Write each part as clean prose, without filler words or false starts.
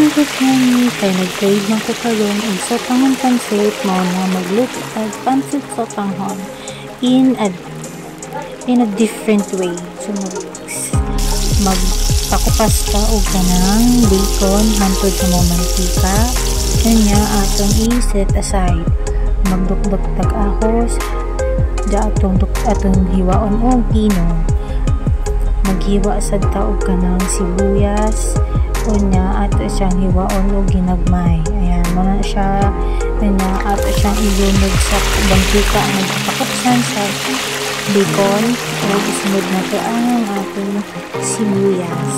good morning, kay nag-crave man ko karon og sotanghon pansit mao na magluto og pansit sotanghon in a different way. So magpakupas ka og kanang bacon hantod sa mga mantika. Kanya atong i-set aside. Magdukdok tag ahos, da atong hiwaon og pino. Maghiwa sad ta og kanang sibuyas. Kunya ato siyang hiwaon o ginagmay. Ayan, muna siya. Kunya ato siyang ilunod sa bantika. Nagpapakupsan sa bacon. O isunod na to ang ating sibuyas.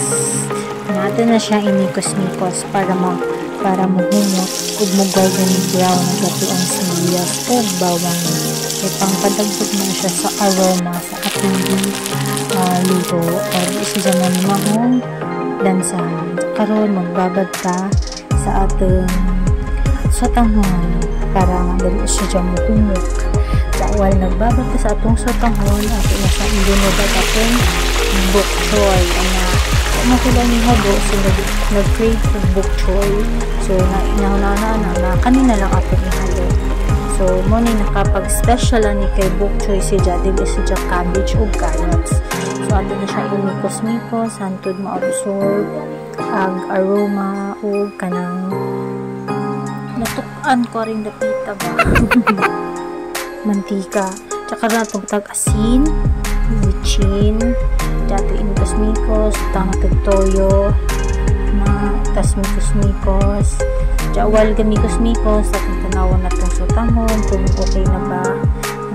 Nato na siyang imikos-mikos para mahumot ug mo golden brown na gato ang sibuyas o bawang. E pangpadagdag na siya sa aroma sa ating luto. O isa naman mahong dansan. Karon magbabad ka sa ating sotanghon para dali siya dyan mahumok. Dawal nagbabad ka sa atong sotanghon ato na sa ilunod at atong bok choy. Ano makila ni habo, so nag-crave for bok choy. So na kanina lang ato ihalo. So mo ni nakapag-special ni kay bok choy siya, dili siya cabbage o carrots. So ato na siya imikos-mikos hantod ma-absorb ang aroma o kanang natukan ko rin dapita ba mantika tsaka na itong tag-asin michin dati imikos-mikos tangtag toyo na tas mikos-mikos jawal gamikos-mikos at tanawan na itong sotanghon kung okay na ba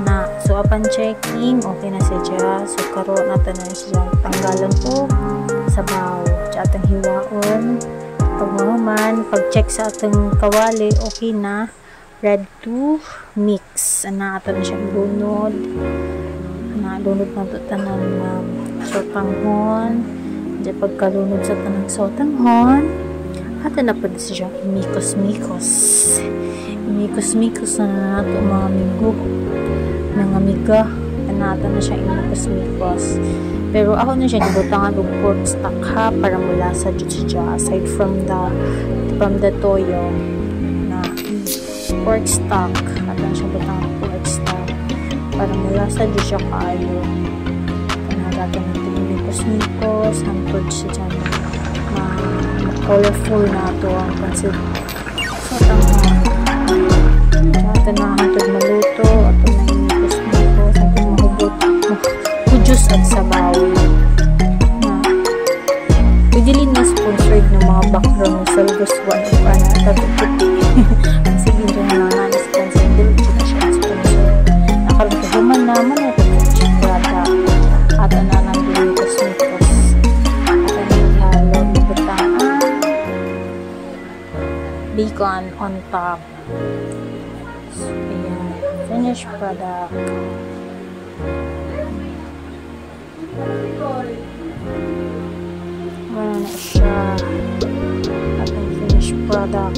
na. So upon checking okay na siya. So karon natin na siya tanggalan po sabaw atang hiwaon pagmahuman pag-check sa atong kawali okay na ready to mix ana ato na siya lunod na to tanan na sotanghon di pagkalunod sa tanang sotanghon ato na po siya imikos-mikos na nato mga minggo mga miga nato na siya imikos-mikos. Pero ako na siya gibutangan og pork stock ha para mula sa siya aside from the toyo na pork stock at na siya butangan pork stock para mula sa siya kaayo panagato natin imikos-mikos hantod siya na colorful na ito ang pansit so tanghon ito na hantod maluto at na imikos-mikos hantod mahubot juice at sabaw na pwede rin na sponsored ng mga background sa Salvos 1 o ano tatutupi kasi hindi na na-sponsor din na siya sponsor nakalagkaguman naman ito yung prada at na nandun kosmikos at naghalo ibutang bacon on top so ayan finished product. Wala na siya ating finished product.